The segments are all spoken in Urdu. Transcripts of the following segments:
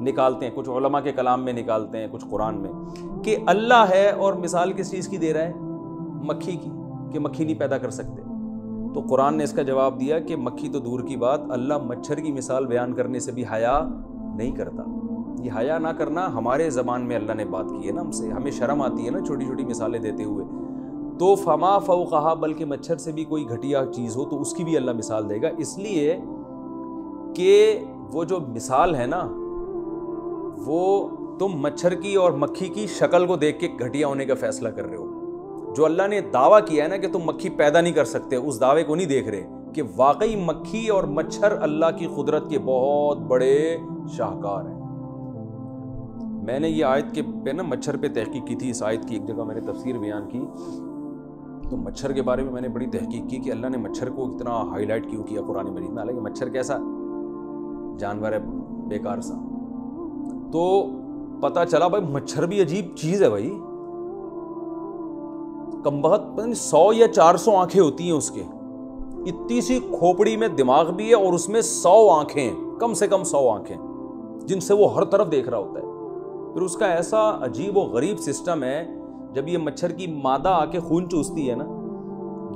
نکالتے ہیں، کچھ علماء کے کلام میں نکالتے ہیں، کچھ قرآن میں، کہ اللہ ہے اور مثال کس چیز کی دے رہا ہے؟ مکھی کی، کہ مکھی نہیں پیدا کر سکتے. تو قرآن نے اس کا جواب دیا کہ مکھی تو دور کی بات، اللہ مچھر کی مثال بیان کرنے سے بھی حیا نہیں کرتا. یہ حیا نہ کرنا ہمارے زبان میں اللہ نے بات کی ہے نا، ہم سے ہمیں شرم آتی ہے نا چھوٹی چھوٹی مثالیں دیتے ہوئے. تو فما فوقہا، بلکہ مچھر سے بھی کوئی گھٹیا چیز ہو تو اس کی بھی اللہ مثال دے گا، اس لیے کہ وہ جو مثال ہے نا وہ تم مچھر کی اور مکھی کی شکل کو دیکھ کے گھٹیا ہونے کا فیصلہ کر رہے ہو. جو اللہ نے دعویٰ کیا ہے نا کہ تم مکھی پیدا نہیں کر سکتے، اس دعوے کو نہیں دیکھ رہے کہ واقعی مکھی اور مچھر اللہ کی قدرت کے بہت بڑے شاہکار ہیں. میں نے یہ آیت کے پہ نا مچھر پہ تحقیق کی تھی، اس آیت کی ایک جگہ میں نے تفسیر بیان کی، تو مچھر کے بارے میں میں نے بڑی تحقیق کی کہ اللہ نے مچھر کو اتنا ہائی لائٹ کیوں کیا قرآن مجید میں. حالانکہ مچھر کیسا جانور ہے، بیکار سا. تو پتہ چلا بھائی مچھر بھی عجیب چیز ہے بھائی. کم بہت 100 یا 400 آنکھیں ہوتی ہیں اس کے، اتنی سی کھوپڑی میں دماغ بھی ہے اور اس میں 100 آنکھیں، کم سے کم 100 آنکھیں جن سے وہ ہر طرف دیکھ رہا ہوتا ہے. پھر اس کا ایسا عجیب و غریب سسٹم ہے، جب یہ مچھر کی مادہ آ کے خون چوستی ہے نا،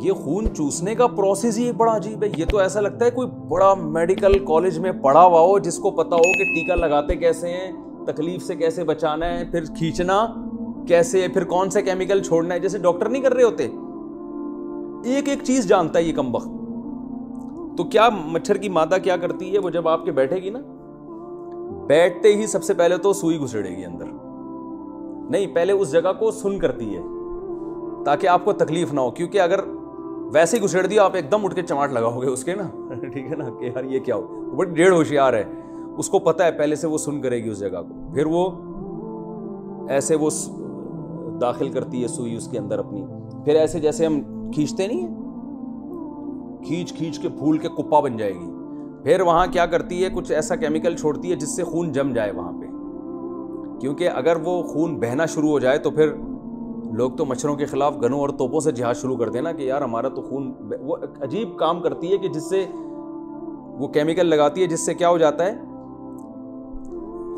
یہ خون چوسنے کا پروسیس ہی بڑا عجیب ہے. یہ تو ایسا لگتا ہے کوئی بڑا میڈیکل کالج میں پڑھا ہوا ہو، جس کو پتا ہو کہ ٹیکا لگاتے کیسے ہیں، تکلیف سے کیسے بچانا ہے، پھر کھینچنا کیسے، پھر کون سے کیمیکل چھوڑنا ہے، جیسے ڈاکٹر نہیں کر رہے ہوتے. ایک ایک چیز جانتا ہے یہ کمبخت. تو کیا مچھر کی مادہ کیا کرتی ہے، وہ جب آپ کے بیٹھے گی نا، بیٹھتے ہی سب سے پہلے تو سوئی گھسڑے گی اندر، نہیں پہلے اس جگہ کو سن کرتی ہے تاکہ آپ کو تکلیف نہ ہو، کیونکہ اگر ویسے ہی گھسڑ دیا آپ ایک دم اٹھ کے چماٹ لگاؤ گے اس کے نا، ٹھیک ہے نا، کہ یار یہ کیا ہو. بڑی ڈیڑھ ہوشیار ہے، اس کو پتہ ہے پہلے سے وہ سن کرے گی اس جگہ کو، پھر وہ ایسے وہ داخل کرتی ہے سوئی اس کے اندر اپنی، پھر ایسے جیسے ہم کھینچتے نہیں ہیں، کھینچ کھینچ کے پھول کے کپا بن جائے گی. پھر وہاں کیا کرتی ہے، کچھ ایسا کیمیکل چھوڑتی ہے جس سے خون جم جائے وہاں پہ، کیونکہ اگر وہ خون بہنا شروع ہو جائے تو پھر لوگ تو مچھروں کے خلاف گنوں اور توپوں سے جہاد شروع کر دینا کہ یار ہمارا تو خون. وہ عجیب کام کرتی ہے کہ جس سے وہ کیمیکل لگاتی ہے جس سے کیا ہو جاتا ہے،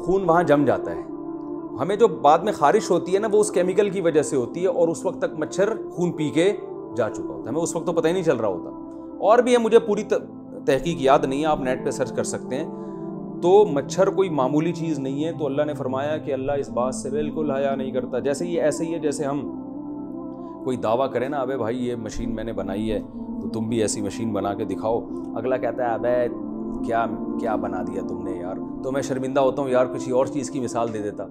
خون وہاں جم جاتا ہے. ہمیں جو بعد میں خارش ہوتی ہے نا وہ اس کیمیکل کی وجہ سے ہوتی ہے، اور اس وقت تک مچھر خون پی کے جا چکا ہوتا ہے، ہمیں اس وقت تو پتہ ہی نہیں چل رہا ہوتا. اور بھی ہے، مجھے پوری تحقیق یاد نہیں ہے، آپ نیٹ پہ سرچ کر سکتے ہیں. تو مچھر کوئی معمولی چیز نہیں ہے. تو اللہ نے فرمایا کہ اللہ اس بات سے بالکل حیا نہیں کرتا. جیسے یہ ایسے ہی ہے جیسے ہم کوئی دعویٰ کریں نا، ابے بھائی یہ مشین میں نے بنائی ہے تو تم بھی ایسی مشین بنا کے دکھاؤ. اگلا کہتا ہے ابے کیا بنا دیا تم نے یار. تو میں شرمندہ ہوتا ہوں یار کسی اور چیز کی مثال دے دیتا.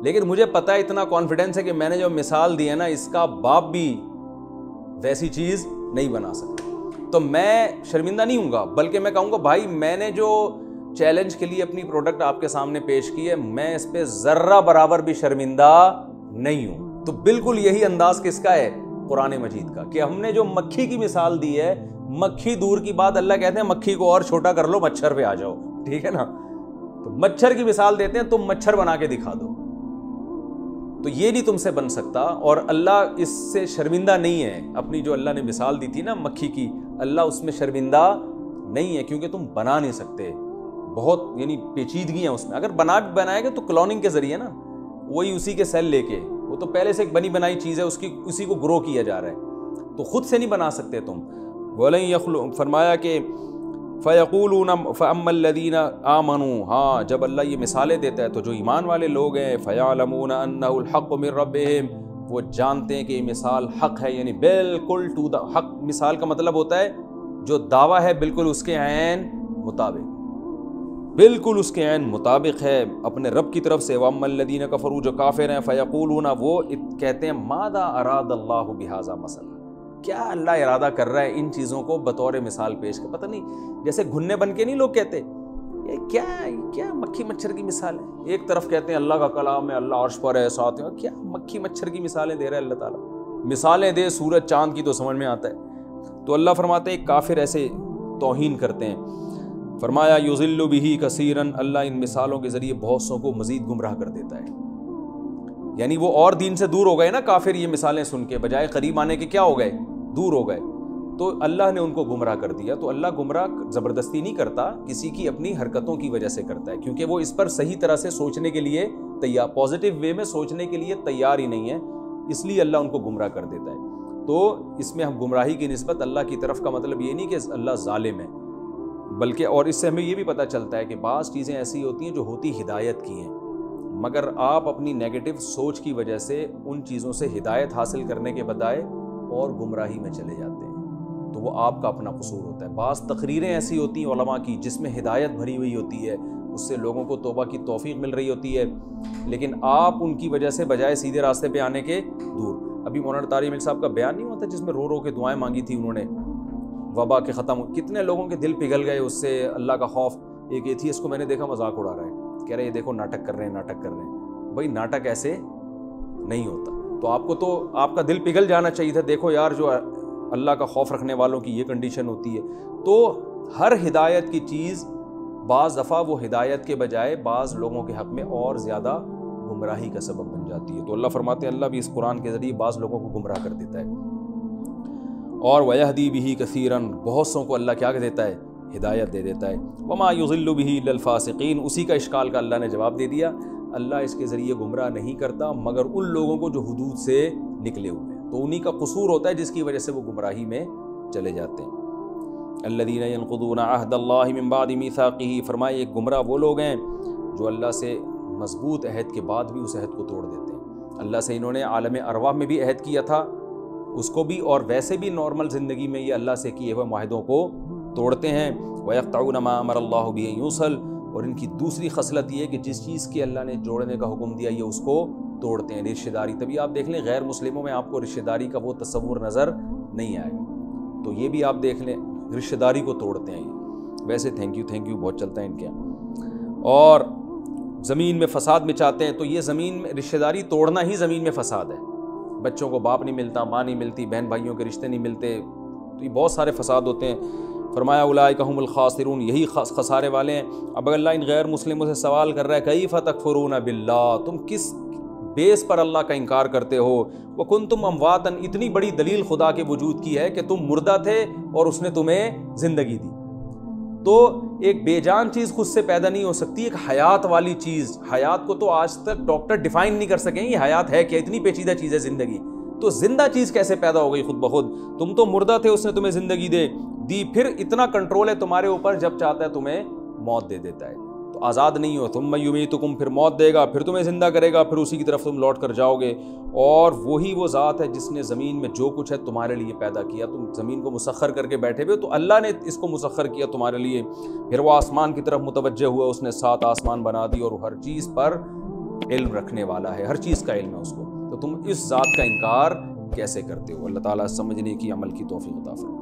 لیکن مجھے پتہ ہے، اتنا کانفیڈنس ہے کہ میں نے جو مثال دی ہے نا اس کا باپ بھی ویسی چیز نہیں بنا سکتا. تو میں شرمندہ نہیں ہوں گا، بلکہ میں کہوں گا بھائی میں نے جو چیلنج کے لیے اپنی پروڈکٹ آپ کے سامنے پیش کی ہے، میں اس پہ ذرہ برابر بھی شرمندہ نہیں ہوں. تو بالکل یہی انداز کس کا ہے، قرآن مجید کا، کہ ہم نے جو مکھی کی مثال دی ہے، مکھی دور کی بات، اللہ کہتے ہیں مکھی کو اور چھوٹا کر لو، مچھر پہ آ جاؤ، ٹھیک ہے نا. تو مچھر کی مثال دیتے ہیں، تم مچھر بنا کے دکھا دو. تو یہ نہیں تم سے بن سکتا، اور اللہ اس سے شرمندہ نہیں ہے. اپنی جو اللہ نے مثال دی تھی نا مکھی کی، اللہ اس میں شرمندہ نہیں ہے، کیونکہ تم بنا نہیں سکتے. بہت یعنی پیچیدگی ہیں اس میں. اگر بنائے گے تو کلوننگ کے ذریعے نا، وہی اسی کے سیل لے کے، وہ تو پہلے سے ایک بنی بنائی چیز ہے، اسی کو گرو کیا جا رہا ہے. تو خود سے نہیں بنا سکتے تم. بولیں فرمایا کہ فَيَقُولُونَ فَأَمَّا الَّذِينَ آمَنُوا، ہاں جب اللہ یہ مثالیں دیتا ہے تو جو ایمان والے لوگ ہیں، فَيَعْلَمُونَ أَنَّهُ الْحَقُّ مِن رَبِّهِمْ، وہ جانتے ہیں کہ یہ مثال حق ہے، یعنی بالکل ٹو دا حق. مثال کا مطلب ہوتا ہے جو دعویٰ ہے بالکل اس کے عین مطابق، بالکل اس کے عین مطابق ہے اپنے رب کی طرف سے. وَأَمَّا الَّذِينَ كَفَرُوا، جو کافر ہیں، فَيَقُولُونَ، وہ کہتے ہیں ماذا اراد اللہ بہذا مثلا، کیا اللہ ارادہ کر رہا ہے ان چیزوں کو بطور مثال پیش کر. پتہ نہیں جیسے گھننے بن کے نہیں لوگ کہتے یہ کیا مکھی مچھر کی مثال ہے. ایک طرف کہتے ہیں اللہ کا کلام ہے، اللہ عرش پر ہے، ساتھ ہے، کیا مکھی مچھر کی مثالیں دے رہا ہے اللہ تعالیٰ. مثالیں دے سورج چاند کی تو سمجھ میں آتا ہے. تو اللہ فرماتے ہیں کافر ایسے توہین کرتے ہیں. فرمایا یضل بہ کثیرا، اللہ ان مثالوں کے ذریعے بہت سو کو مزید گمراہ کر دیتا ہے. یعنی وہ اور دین سے دور ہو گئے نا کافر، یہ مثالیں سن کے بجائے قریب آنے کے کیا ہو گئے، دور ہو گئے. تو اللہ نے ان کو گمراہ کر دیا. تو اللہ گمراہ زبردستی نہیں کرتا, کسی کی اپنی حرکتوں کی وجہ سے کرتا ہے, کیونکہ وہ اس پر صحیح طرح سے سوچنے کے لیے تیار, پازیٹیو وے میں سوچنے کے لیے تیار ہی نہیں ہے, اس لیے اللہ ان کو گمراہ کر دیتا ہے. تو اس میں ہم گمراہی کی نسبت اللہ کی طرف کا مطلب یہ نہیں کہ اللہ ظالم ہے, بلکہ اور اس سے ہمیں یہ بھی پتہ چلتا ہے کہ بعض چیزیں ایسی ہوتی ہیں جو ہوتی ہدایت کی ہیں, مگر آپ اپنی نیگیٹو سوچ کی وجہ سے ان چیزوں سے ہدایت حاصل کرنے کے بجائے اور گمراہی میں چلے جاتے ہیں, تو وہ آپ کا اپنا قصور ہوتا ہے. بعض تقریریں ایسی ہوتی ہیں علماء کی جس میں ہدایت بھری ہوئی ہوتی ہے, اس سے لوگوں کو توبہ کی توفیق مل رہی ہوتی ہے, لیکن آپ ان کی وجہ سے بجائے سیدھے راستے پہ آنے کے دور. ابھی مولانا طارق مل صاحب کا بیان نہیں ہوتا جس میں رو رو کے دعائیں مانگی تھی انہوں نے, وبا کے ختم, کتنے لوگوں کے دل پگھل گئے اس سے, اللہ کا خوف. ایک ایتھیسٹ کو میں نے دیکھا مذاق اڑا رہا ہے, کہہ رہے یہ دیکھو ناٹک کر رہے ہیں, ناٹک کر رہے ہیں. بھائی ناٹک ایسے نہیں ہوتا, تو آپ کو تو آپ کا دل پگھل جانا چاہیے تھا. دیکھو یار جو اللہ کا خوف رکھنے والوں کی یہ کنڈیشن ہوتی ہے. تو ہر ہدایت کی چیز بعض دفعہ وہ ہدایت کے بجائے بعض لوگوں کے حق میں اور زیادہ گمراہی کا سبب بن جاتی ہے. تو اللہ فرماتے ہیں اللہ بھی اس قرآن کے ذریعے بعض لوگوں کو گمراہ کر دیتا ہے. اور وَيَهْدِي بِهِ كَثِيرًا, بہت سو کو اللہ کیا دیتا ہے, ہدایت دے دیتا ہے. وَمَا يُضِلُّ بِهِ إِلَّا الْفَاسِقِينَ, اسی کا اشکال کا اللہ نے جواب دے دیا. اللہ اس کے ذریعے گمراہ نہیں کرتا مگر ان لوگوں کو جو حدود سے نکلے ہوئے ہیں, تو انہی کا قصور ہوتا ہے جس کی وجہ سے وہ گمراہی میں چلے جاتے ہیں. الَّذِينَ يَنقُضُونَ عَهْدَ اللَّهِ مِن بَعْدِ مِيثَاقِهِ, فرمائے یہ گمراہ وہ لوگ ہیں جو اللہ سے مضبوط عہد کے بعد بھی اس عہد کو توڑ دیتے ہیں. اللہ سے انہوں نے عالم ارواح میں بھی عہد کیا تھا, اس کو بھی, اور ویسے بھی نارمل زندگی میں یہ اللہ سے کیے ہوئے معاہدوں کو توڑتے ہیں. وَيَقْطَعُونَ مَا أَمَرَ اللَّهُ بِهِ يُوصَلْ, اور ان کی دوسری خصلت یہ ہے کہ جس چیز کے اللہ نے جوڑنے کا حکم دیا یہ اس کو توڑتے ہیں. رشتہ داری, تبھی آپ دیکھ لیں غیر مسلموں میں آپ کو رشتہ داری کا وہ تصور نظر نہیں آئے گا, تو یہ بھی آپ دیکھ لیں رشتہ داری کو توڑتے ہیں. ویسے تھینک یو بہت چلتا ہے ان کے یہاں. اور زمین میں فساد مچاتے ہیں, تو یہ زمین میں رشتہ داری توڑنا ہی زمین میں فساد ہے. بچوں کو باپ نہیں ملتا, ماں نہیں ملتی, بہن بھائیوں کے رشتے نہیں ملتے, تو یہ بہت سارے فساد ہوتے ہیں. فرمایا اولئک هم الخاسرون, یہی خسارے والے ہیں. اب اللہ ان غیر مسلموں سے سوال کر رہا ہے کیف تکفرون باللہ, تم کس بیس پر اللہ کا انکار کرتے ہو. وکنتم امواتا, اتنی بڑی دلیل خدا کے وجود کی ہے کہ تم مردہ تھے اور اس نے تمہیں زندگی دی. تو ایک بے جان چیز خود سے پیدا نہیں ہو سکتی, ایک حیات والی چیز, حیات کو تو آج تک ڈاکٹر ڈیفائن نہیں کر سکیں یہ حیات ہے کیا, اتنی پیچیدہ چیز ہے زندگی. تو زندہ چیز کیسے پیدا ہو گئی خود بخود, تم تو مردہ تھے اس نے تمہیں زندگی دی, پھر اتنا کنٹرول ہے تمہارے اوپر, جب چاہتا ہے تمہیں موت دے دیتا ہے, تو آزاد نہیں ہو. ثم یمیتکم, پھر موت دے گا, پھر تمہیں زندہ کرے گا, پھر اسی کی طرف تم لوٹ کر جاؤ گے. اور وہی وہ ذات ہے جس نے زمین میں جو کچھ ہے تمہارے لیے پیدا کیا. تم زمین کو مسخر کر کے بیٹھے ہوئے, تو اللہ نے اس کو مسخر کیا تمہارے لیے. پھر وہ آسمان کی طرف متوجہ ہوا, اس نے 7 آسمان بنا دی, اور ہر چیز پر علم رکھنے والا ہے, ہر چیز کا علم ہے اس کو. تو تم اس ذات کا انکار کیسے کرتے ہو. اللہ تعالیٰ سمجھنے کی, عمل کی توفیق عطا فرمائے.